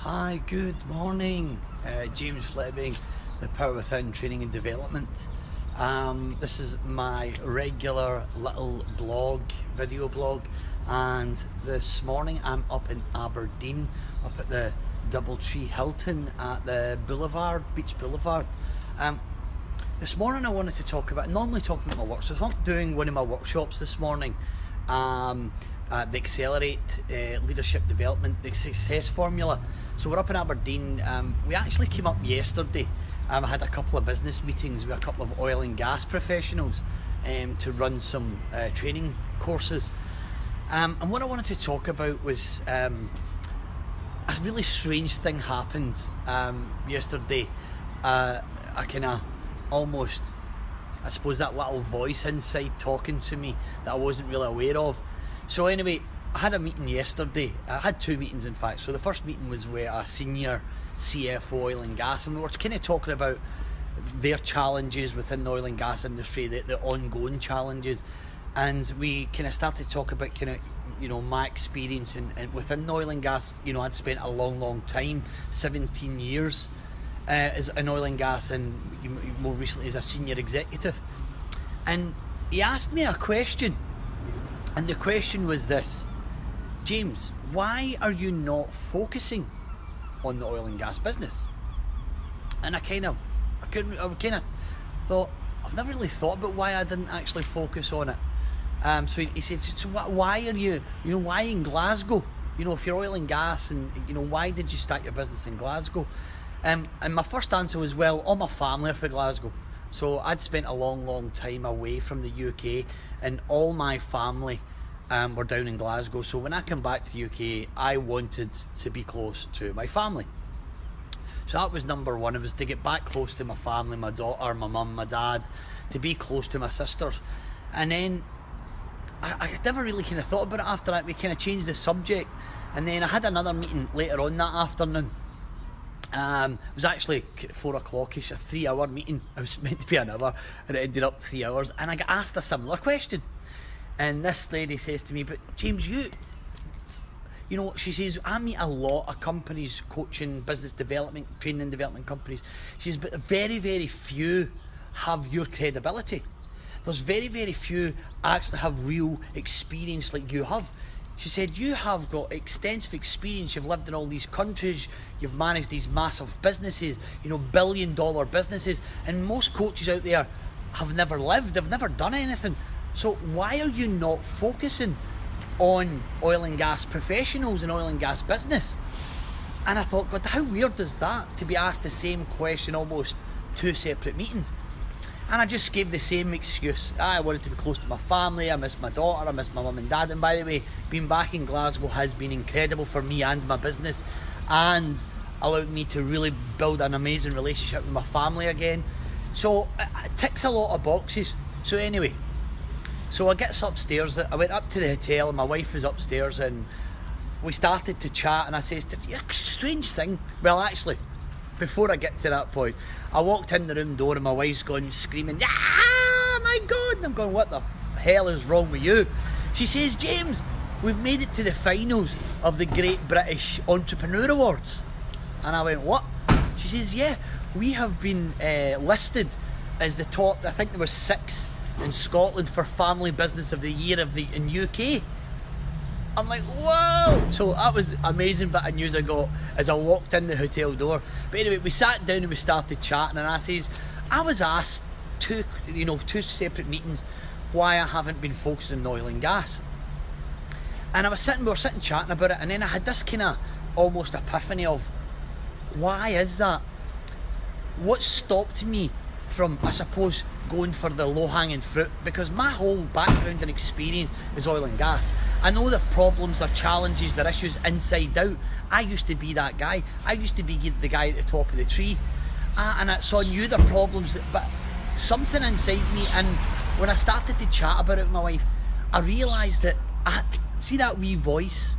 Hi, good morning. James Fleming, the Power Within Training and Development. This is my regular little video blog, and this morning I'm up in Aberdeen, up at the Doubletree Hilton at the Beach Boulevard. This morning I wanted to talk about, normally talking about my workshops. I'm doing one of my workshops this morning, the Accelerate Leadership Development, the Success Formula. So we're up in Aberdeen. We actually came up yesterday. I had a couple of business meetings with a couple of oil and gas professionals to run some training courses. And what I wanted to talk about was a really strange thing happened yesterday. I kind of almost, I suppose, that little voice inside talking to me that I wasn't really aware of. So anyway, I had a meeting yesterday. I had two meetings, in fact. So the first meeting was with a senior CFO oil and gas, and we were kind of talking about their challenges within the oil and gas industry, the ongoing challenges, and we kind of started to talk about my experience in within the oil and gas. I'd spent a long time, 17 years as in oil and gas, and more recently as a senior executive. And he asked me a question, and the question was this: James, why are you not focusing on the oil and gas business? And I kind of thought, I've never really thought about why I didn't actually focus on it. So he said, so why are you, why in Glasgow? If you're oil and gas, and why did you start your business in Glasgow? And my first answer was, well, all my family are from Glasgow. So I'd spent a long time away from the UK, and all my family were down in Glasgow. So when I came back to the UK, I wanted to be close to my family. So that was number one. It was to get back close to my family, my daughter, my mum, my dad, to be close to my sisters. And then I never really kind of thought about it after that. We kind of changed the subject, and then I had another meeting later on that afternoon. It was actually 4 o'clock-ish, a 3-hour meeting. It was meant to be an hour, and it ended up 3 hours. And I got asked a similar question. And this lady says to me, but James, she says, I meet a lot of companies, coaching, business development, training and development companies. She says, but very few have your credibility. There's very few actually have real experience like you have. She said, you have got extensive experience, you've lived in all these countries, you've managed these massive businesses, billion-dollar businesses, and most coaches out there have never lived, they've never done anything. So why are you not focusing on oil and gas professionals and oil and gas business? And I thought, God, how weird is that, to be asked the same question almost 2 separate meetings? And I just gave the same excuse. I wanted to be close to my family, I miss my daughter, I miss my mum and dad. And by the way, being back in Glasgow has been incredible for me and my business, and allowed me to really build an amazing relationship with my family again. So it ticks a lot of boxes. So anyway, so I get upstairs, I went up to the hotel, and my wife was upstairs, and we started to chat, and I says, strange thing. Well, actually, before I get to that point, I walked in the room door, and my wife's going screaming, ah, my God! And I'm going, what the hell is wrong with you? She says, James, we've made it to the finals of the Great British Entrepreneur Awards. And I went, what? She says, yeah, we have been listed as the top, I think there was 6 in Scotland for Family Business of the Year in UK. I'm like, whoa! So that was amazing bit of news I got as I walked in the hotel door. But anyway, we sat down and we started chatting, and I says, I was asked two separate meetings why I haven't been focusing on oil and gas. And we were sitting chatting about it, and then I had this kind of almost epiphany of, why is that? What stopped me from, I suppose, going for the low-hanging fruit? Because my whole background and experience is oil and gas. I know the problems, the challenges, the issues inside out. I used to be that guy. I used to be the guy at the top of the tree. So I knew the problems, but something inside me, and when I started to chat about it with my wife, I realised that, see that wee voice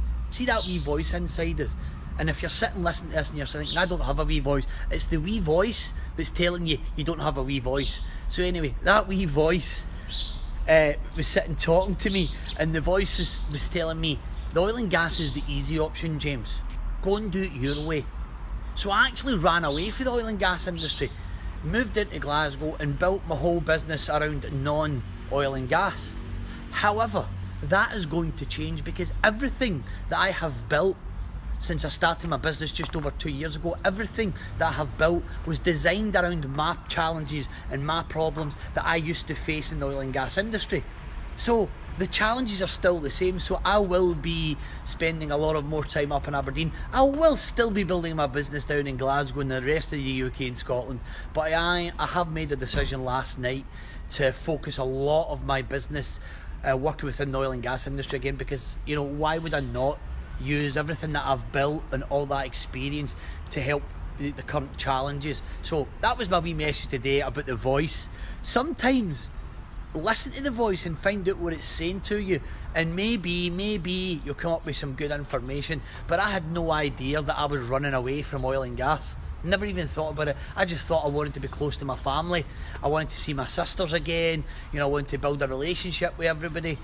inside us? And if you're sitting listening to this and you're thinking, I don't have a wee voice, it's the wee voice that's telling you you don't have a wee voice. So anyway, that wee voice was sitting talking to me, and the voice was telling me, the oil and gas is the easy option, James. go and do it your way. So I actually ran away from the oil and gas industry, moved into Glasgow and built my whole business around non-oil and gas. However, that is going to change, because everything that I have built since I started my business just over 2 years ago, everything that I have built was designed around my challenges and my problems that I used to face in the oil and gas industry. So the challenges are still the same. So I will be spending a lot of more time up in Aberdeen. I will still be building my business down in Glasgow and the rest of the UK and Scotland. But I have made a decision last night to focus a lot of my business working within the oil and gas industry again, because, you know, why would I not use everything that I've built and all that experience to help the current challenges. So that was my wee message today about the voice. Sometimes listen to the voice and find out what it's saying to you, and maybe you'll come up with some good information. But I had no idea that I was running away from oil and gas. Never even thought about it. I just thought I wanted to be close to my family. I wanted to see my sisters again. You know, I wanted to build a relationship with everybody.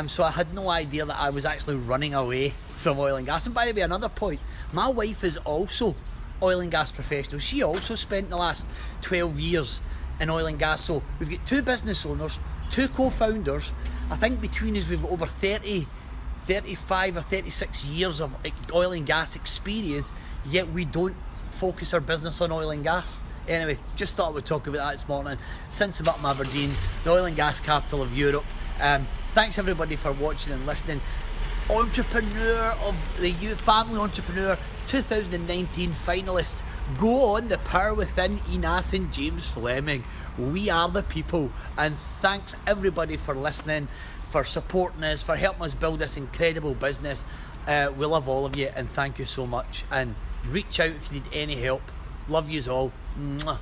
So I had no idea that I was actually running away from oil and gas. And by the way, another point, my wife is also oil and gas professional. She also spent the last 12 years in oil and gas. So we've got 2 business owners, 2 co-founders. I think between us we've got over 35 or 36 years of oil and gas experience, yet we don't focus our business on oil and gas. Anyway, just thought we'd talk about that this morning. Since I'm up in Aberdeen, the oil and gas capital of Europe. Thanks everybody for watching and listening. Entrepreneur of the Youth, Family Entrepreneur 2019 finalist. Go on, the power within, Enas and James Fleming. We are the people. And thanks everybody for listening, for supporting us, for helping us build this incredible business. We love all of you, and thank you so much. And reach out if you need any help. Love yous all. Mwah.